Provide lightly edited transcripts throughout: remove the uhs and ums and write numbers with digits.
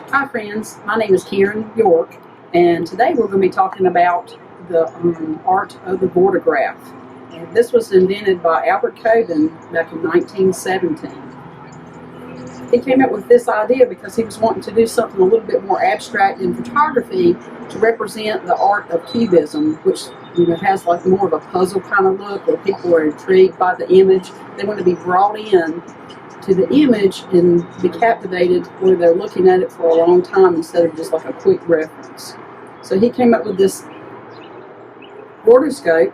Hi friends, my name is Karen York, and today we're going to be talking about the art of the Vortograph. And this was invented by Albert Coben back in 1917. He came up with this idea because he was wanting to do something a little bit more abstract in photography to represent the art of cubism, which has like more of a puzzle kind of look where people are intrigued by the image. They want to be brought in to the image and be captivated where they're looking at it for a long time instead of just like a quick reference. So he came up with this Vortoscope,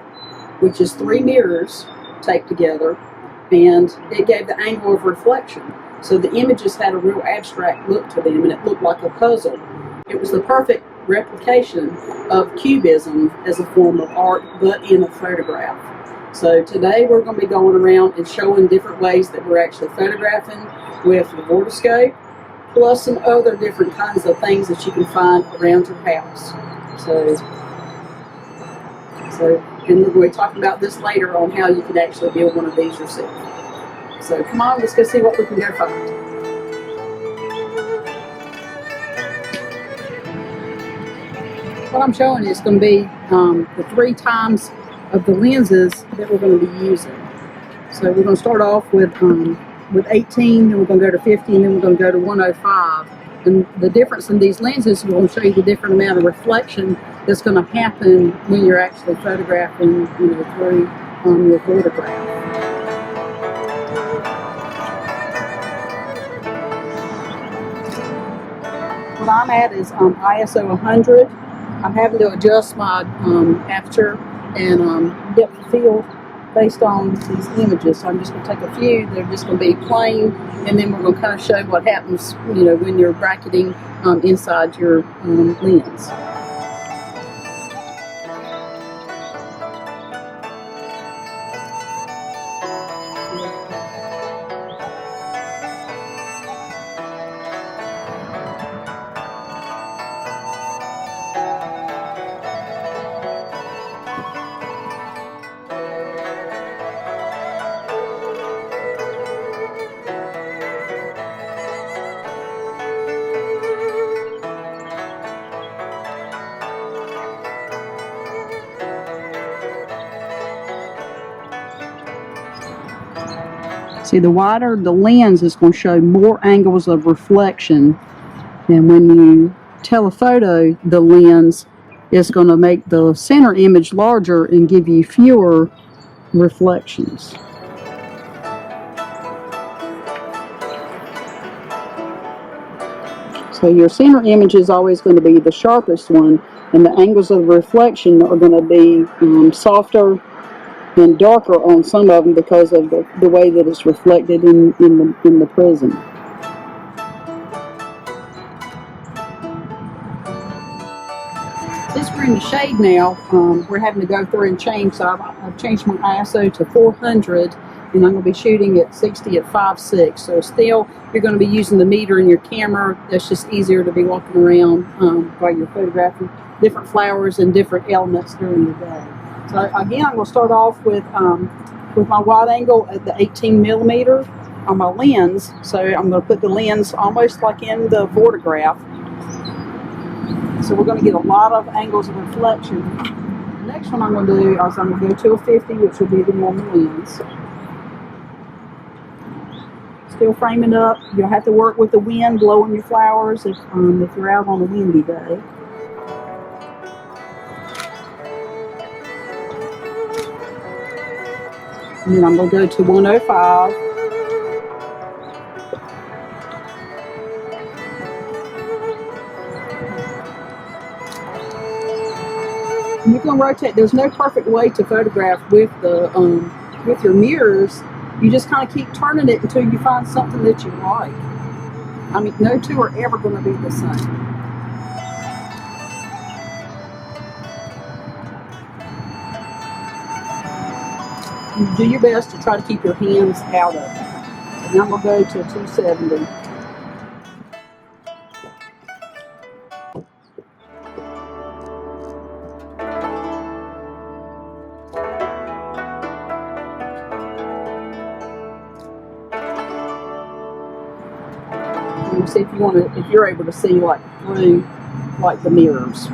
which is 3 mirrors taped together, and it gave the angle of reflection. So the images had a real abstract look to them and it looked like a puzzle. It was the perfect replication of cubism as a form of art, but in a photograph. So today we're going to be going around and showing different ways that we're actually photographing with the Vortoscope, plus some other different kinds of things that you can find around your house. And we're going to be talking about this later on how you can actually build one of these yourself. So come on, let's go see what we can go find. What I'm showing is going to be the 3 times of the lenses that we're going to be using. So we're going to start off with 18, then we're going to go to 50, and then we're going to go to 105. And the difference in these lenses, we're going to show you the different amount of reflection that's going to happen when you're actually photographing through your photograph. What I'm at is ISO 100. I'm having to adjust my aperture and depth of field based on these images. So I'm just going to take a few. They're just going to be plain, and then we're going to kind of show what happens, when you're bracketing inside your lens. See, the wider the lens is going to show more angles of reflection, and when you telephoto the lens, it's going to make the center image larger and give you fewer reflections. So your center image is always going to be the sharpest one, and the angles of reflection are going to be softer and darker on some of them because of the way that it's reflected in the prism. Since we're in the shade now, we're having to go through and change. So I've changed my ISO to 400, and I'm going to be shooting at 60 at 5.6. So still, you're going to be using the meter in your camera. That's just easier to be walking around while you're photographing different flowers and different elements during the day. So again, I'm going to start off with my wide angle at the 18 millimeter on my lens. So I'm going to put the lens almost like in the Vortograph. So we're going to get a lot of angles of reflection. The next one I'm going to do is I'm going to go to a 50, which will be the normal lens. still framing up. You'll have to work with the wind blowing your flowers if you're out on a windy day. And then I'm going to go to 105. And you're going to rotate. There's no perfect way to photograph with the with your mirrors. You just kind of keep turning it until you find something that you like. I mean, no two are ever going to be the same. You do your best to try to keep your hands out of it. And I'm going to go to 270. And see if you're able to see like through like the mirrors.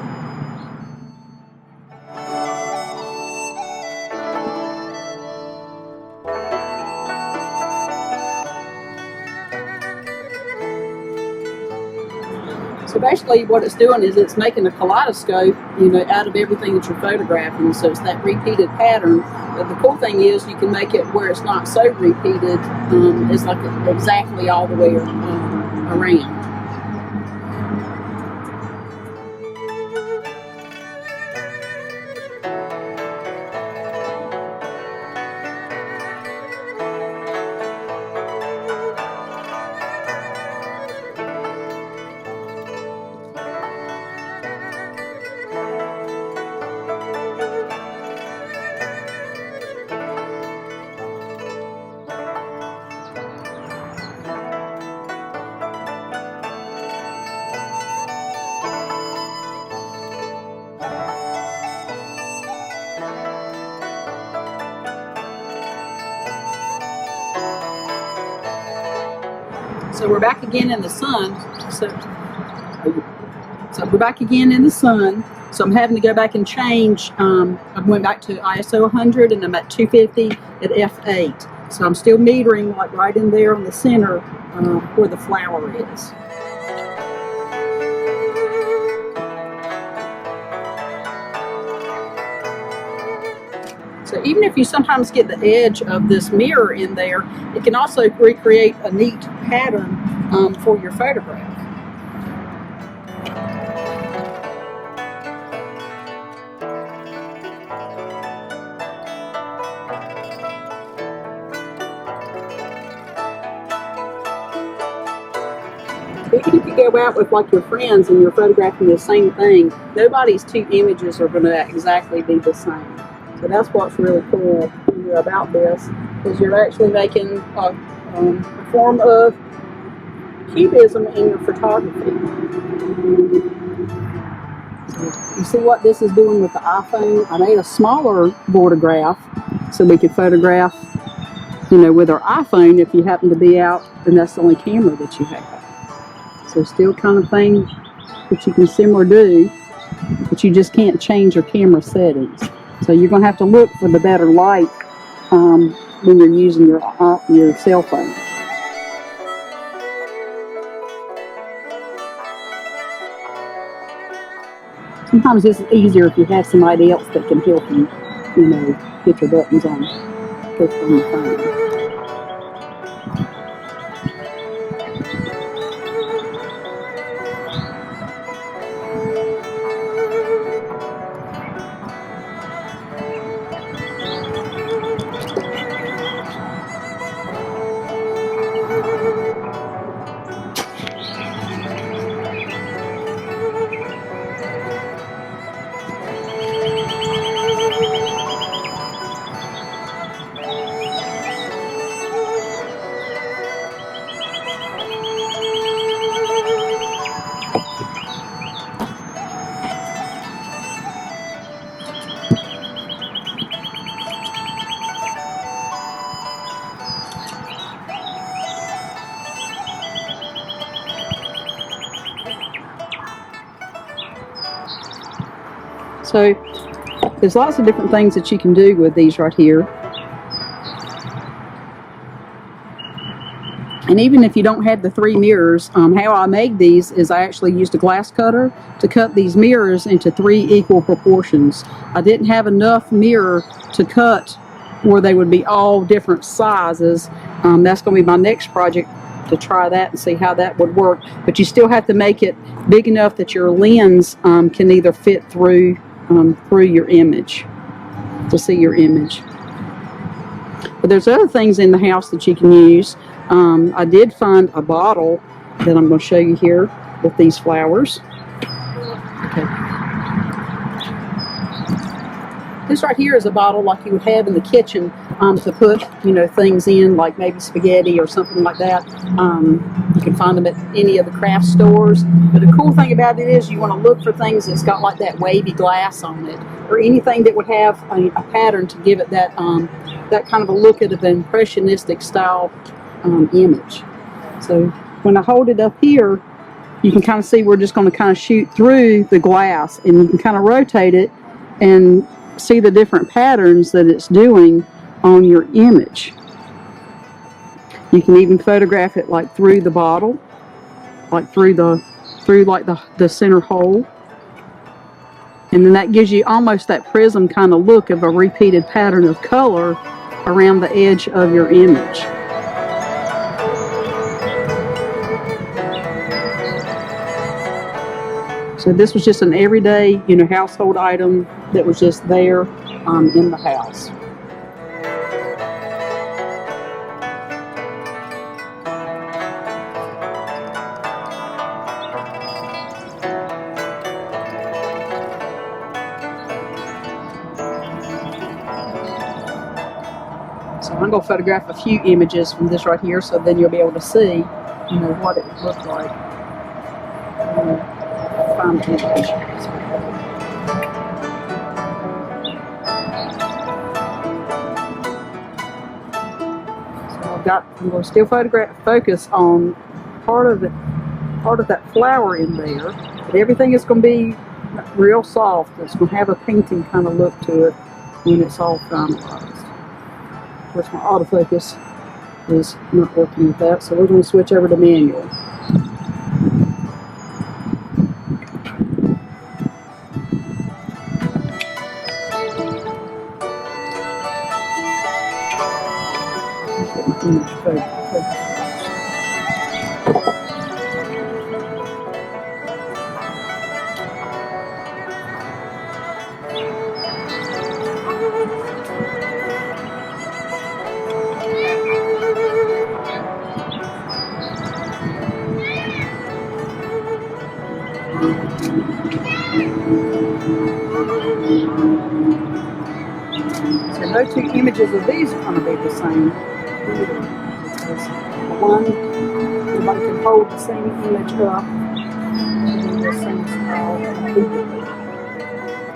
So basically what it's doing is it's making a kaleidoscope, you know, out of everything that you're photographing. So it's that repeated pattern. But the cool thing is you can make it where it's not so repeated. It's like exactly all the way around. So we're back again in the sun. So we're back again in the sun. So I'm having to go back and change. I went back to ISO 100 and I'm at 250 at f8. So I'm still metering like right in there in the center where the flower is. So even if you sometimes get the edge of this mirror in there, it can also recreate a neat pattern for your photograph. Even if you go out with like your friends and you're photographing the same thing, nobody's two images are going to exactly be the same. So that's what's really cool about this, is you're actually making a form of cubism in your photography. So you see what this is doing with the iPhone? I made a smaller Vortograph so we could photograph, you know, with our iPhone if you happen to be out and that's the only camera that you have. So still kind of thing that you can similar do, but you just can't change your camera settings. So you're going to have to look for the better light when you're using your cell phone. Sometimes it's easier if you have somebody else that can help you, you know, get your buttons on the phone. So there's lots of different things that you can do with these right here. And even if you don't have the 3 mirrors, how I made these is I actually used a glass cutter to cut these mirrors into 3 equal proportions. I didn't have enough mirror to cut where they would be all different sizes. That's going to be my next project, to try that and see how that would work. But you still have to make it big enough that your lens can either fit through your image, to see your image. But there's other things in the house that you can use. I did find a bottle that I'm going to show you here with these flowers. Okay. This right here is a bottle like you would have in the kitchen to put, things in, like maybe spaghetti or something like that. You can find them at any of the craft stores. But the cool thing about it is you want to look for things that's got like that wavy glass on it, or anything that would have a pattern to give it that kind of a look at an impressionistic style image. So when I hold it up here, you can kind of see we're just going to kind of shoot through the glass, and you can kind of rotate it and see the different patterns that it's doing on your image. You can even photograph it like through the bottle, like through the center hole, and then that gives you almost that prism kind of look of a repeated pattern of color around the edge of your image. So this was just an everyday, household item that was just there in the house. So I'm going to photograph a few images from this right here, so then you'll be able to see, what it would look like. Find the image. So I'm going to still focus on part of that flower in there, but everything is going to be real soft. It's going to have a painting kind of look to it when it's all finalized. Of course, my autofocus is not working with that, so we're going to switch over to manual. So no 2 images of these are going to be the same either. Because one, everybody can hold the same image up in the same style completely.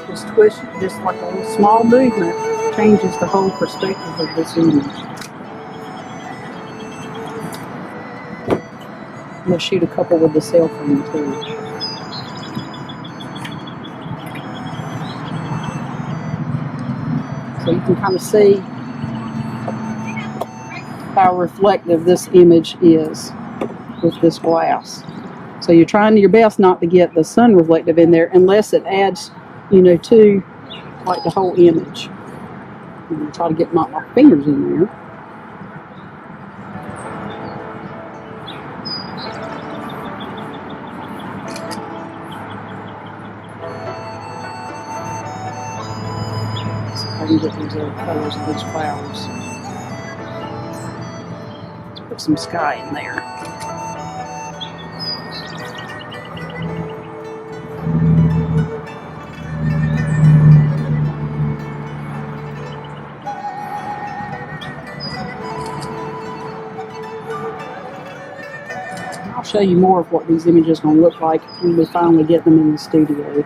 Just twist, just like a little small movement changes the whole perspective of this image. I'm going to shoot a couple with the cell phone too. So you can kind of see how reflective this image is with this glass. So you're trying your best not to get the sun reflective in there unless it adds, to like the whole image. I'm going to try to get my fingers in there. I can get these other colors of these flowers. Let's put some sky in there. I'll show you more of what these images are going to look like when we finally get them in the studio.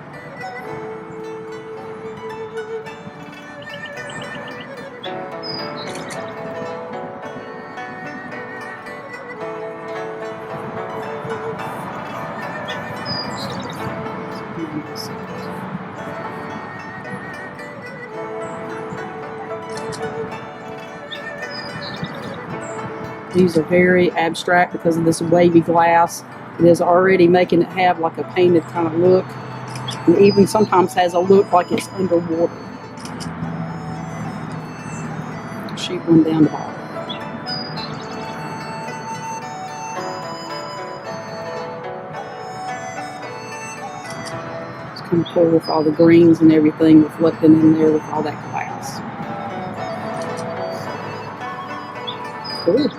These are very abstract because of this wavy glass. It is already making it have like a painted kind of look, and even sometimes has a look like it's underwater. Shoot one down the bottom. It's kind of cool with all the greens and everything reflecting in there with all that glass. Cool.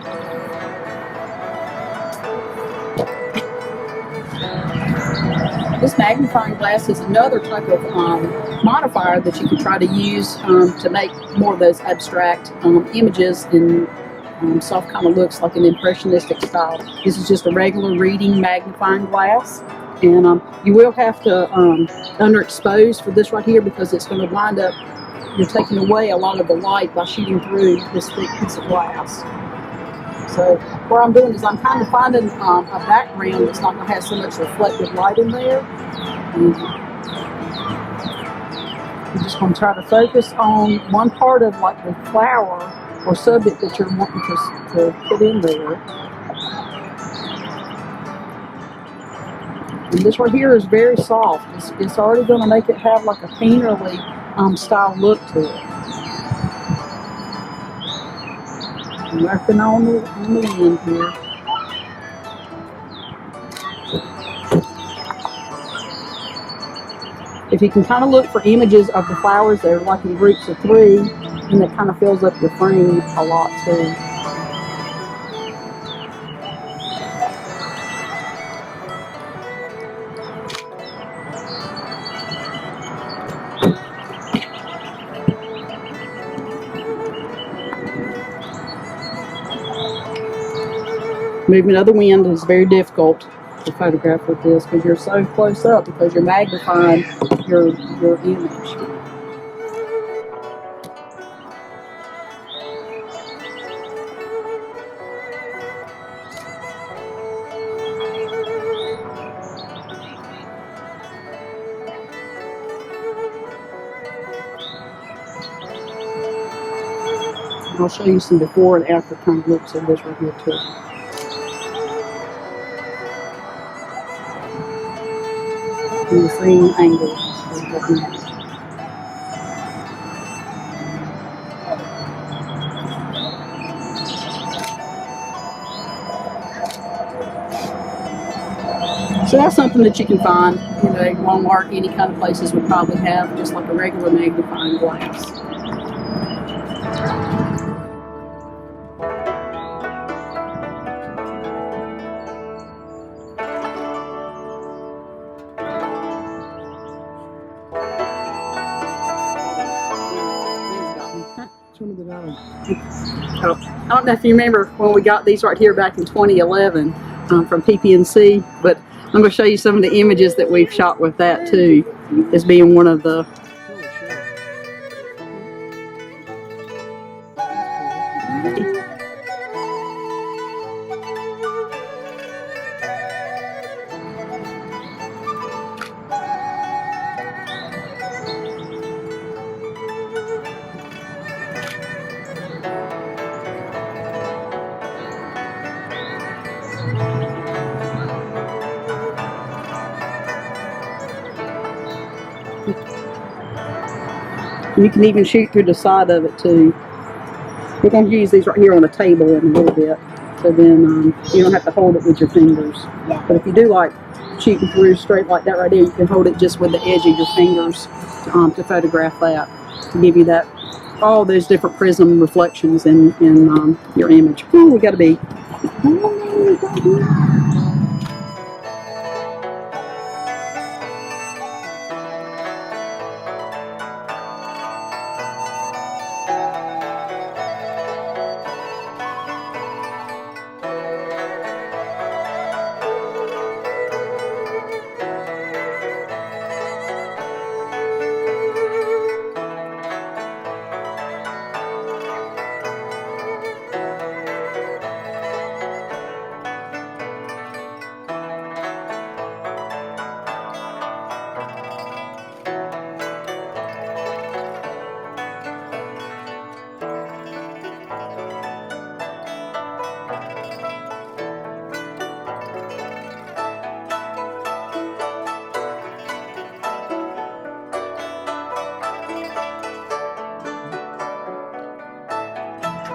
This magnifying glass is another type of modifier that you can try to use to make more of those abstract images in soft kind of looks like an impressionistic style. This is just a regular reading magnifying glass, and you will have to underexpose for this right here because it's going to wind up, you're taking away a lot of the light by shooting through this thick piece of glass. So what I'm doing is I'm kind of finding a background that's not going to have so much reflective light in there. And I'm just going to try to focus on one part of like the flower or subject that you're wanting to put in there. And this right here is very soft. It's already going to make it have like a painterly style look to it. I'm working on the end here. If you can kind of look for images of the flowers that are like in groups of 3, and it kind of fills up your frame a lot too. Movement of the wind is very difficult to photograph with this because you're so close up because you're magnifying your image. I'll show you some before and after kind of looks of this right here too. In the same angle. So that's something that you can find, you know, Walmart, any kind of places would probably have just like a regular magnifying glass. I don't know if you remember when we got these right here back in 2011 from PP&C, but I'm going to show you some of the images that we've shot with that too, as being one of the. You can even shoot through the side of it too. We're going to use these right here on a table in a little bit, so then you don't have to hold it with your fingers. But if you do like shooting through straight like that right here, you can hold it just with the edge of your fingers to photograph that, to give you that, all those different prism reflections in your image. Ooh, we got to be.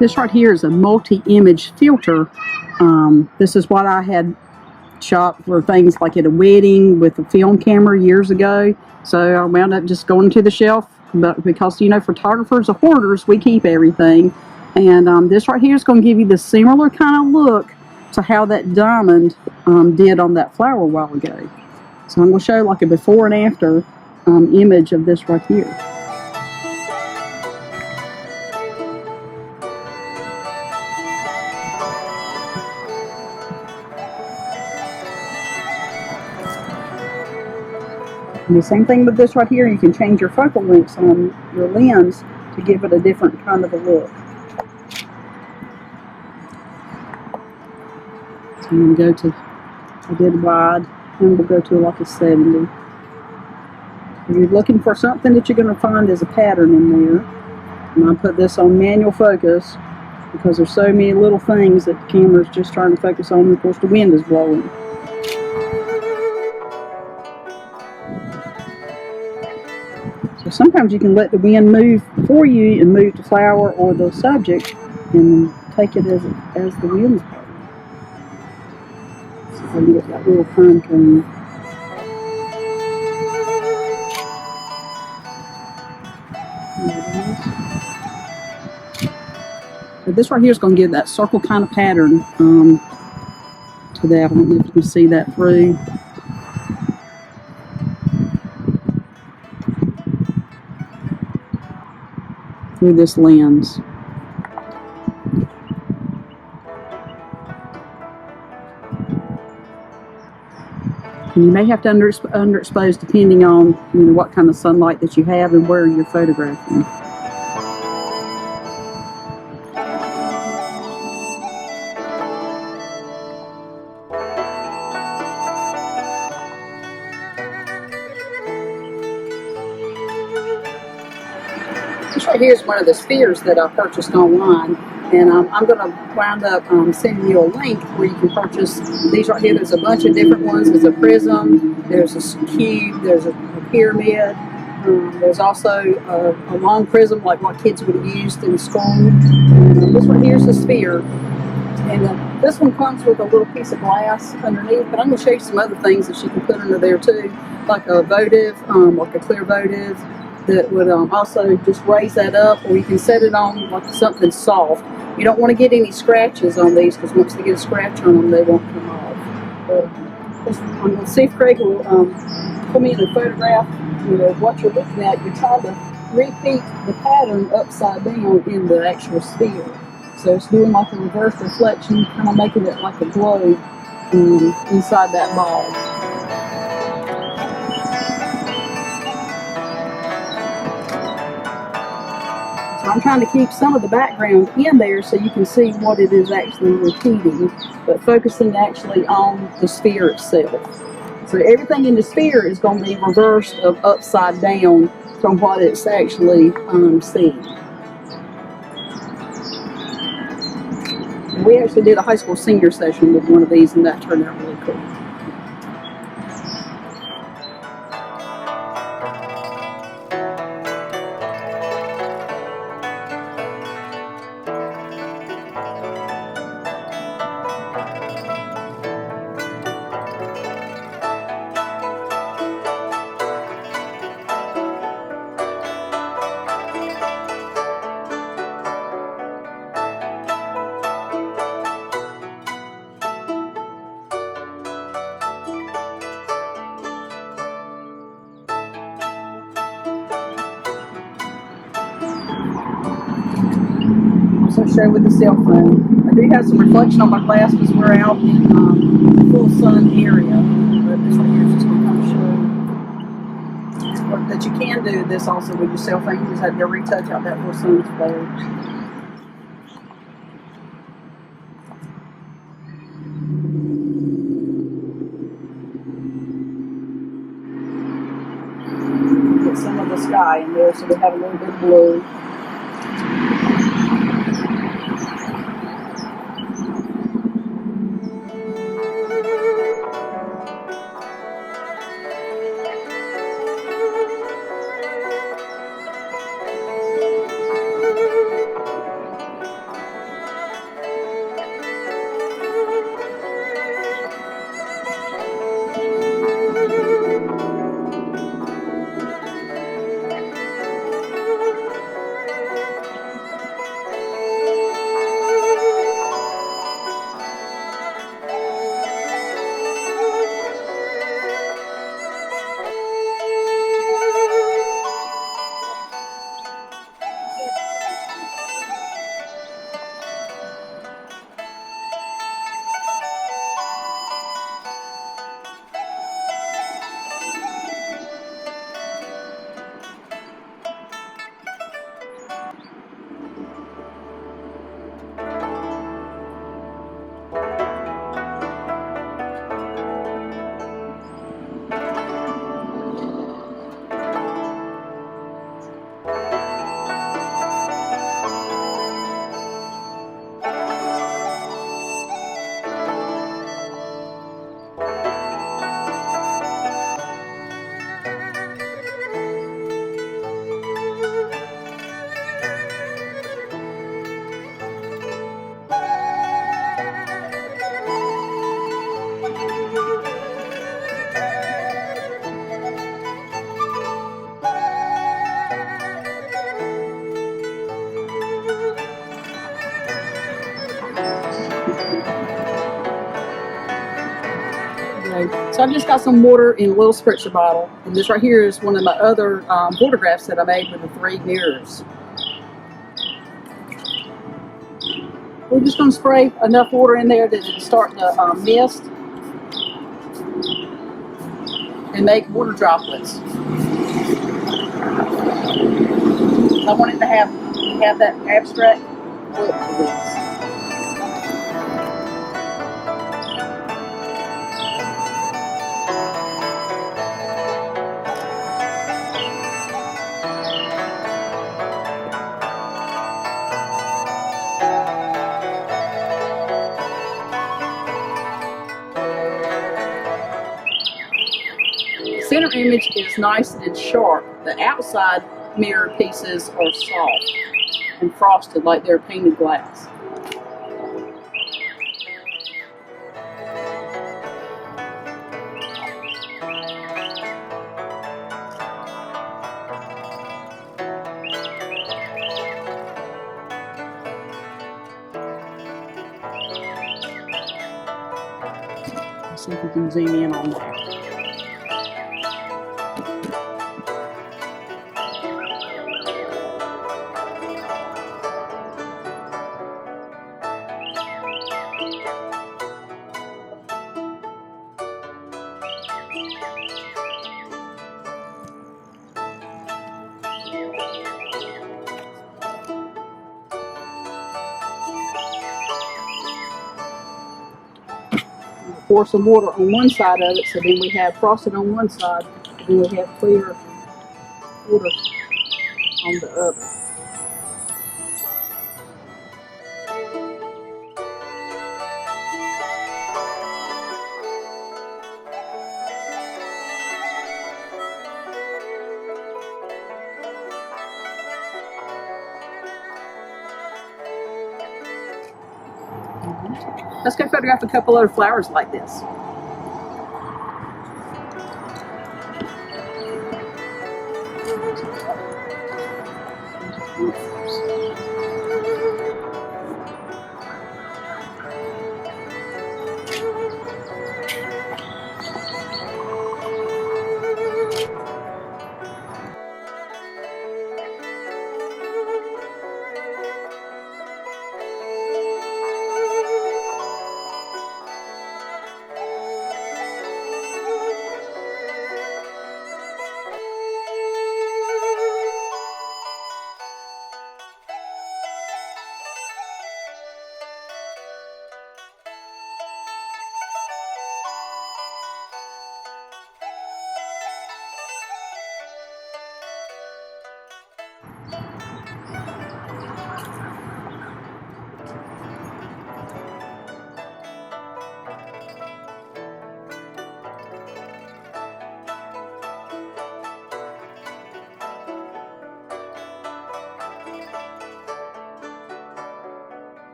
This right here is a multi-image filter. This is what I had shot for things like at a wedding with a film camera years ago. So I wound up just going to the shelf, but because, you know, photographers are hoarders, we keep everything. And this right here is going to give you the similar kind of look to how that diamond did on that flower a while ago. So I'm going to show like a before and after image of this right here. And the same thing with this right here, you can change your focal lengths on your lens to give it a different kind of a look. So I'm going to go to, I did wide, and we'll go to like a 70. If you're looking for something that you're going to find as a pattern in there, and I put this on manual focus because there's so many little things that the camera's just trying to focus on, and of course the wind is blowing. So sometimes you can let the wind move for you and move the flower or the subject and take it as the wind's blowing. So I can get that little pine cone. But this right here is going to give that circle kind of pattern to that. I don't know if you can see that through. Through this lens. And you may have to underexpose depending on, you know, what kind of sunlight that you have and where you're photographing. This right here is one of the spheres that I purchased online, and I'm going to wind up sending you a link where you can purchase these right here. There's a bunch of different ones. There's a prism, there's a cube, there's a pyramid, there's also a long prism like what kids would have used in school. This one here is a sphere, and this one comes with a little piece of glass underneath, but I'm going to show you some other things that you can put under there too, like a votive, like a clear votive, that would also just raise that up, or you can set it on like something soft. You don't want to get any scratches on these, because once they get a scratch on them, they won't come off. But I'm going to see if Craig will come in and photograph, you know, what you're looking at. You're trying to repeat the pattern upside down in the actual sphere. So it's doing like a reverse reflection, kind of making it like a globe inside that ball. So I'm trying to keep some of the background in there so you can see what it is actually repeating, but focusing actually on the sphere itself. So everything in the sphere is going to be reversed of upside down from what it's actually seeing. And we actually did a high school senior session with one of these, and that turned out really cool. Also show with the cell phone. I do have some reflection on my glass because we're out in the full sun area. But this right here is just going to kind of show that you can do this also with your cell phone. You just have to retouch out that full sun display. Some of the sky in there, so we have a little bit of blue. Okay, so I've just got some water in a little spritzer bottle, and this right here is one of my other photographs that I made with the 3 mirrors. We're just going to spray enough water in there that it'll start to mist and make water droplets. I want it to have that abstract look to this. The center image is nice and sharp. The outside mirror pieces are soft and frosted like they're painted glass. Let's see if we can zoom in on that. Pour some water on one side of it, so then we have frosted on one side, and then we have clear water on the other. Let's go photograph a couple other flowers like this.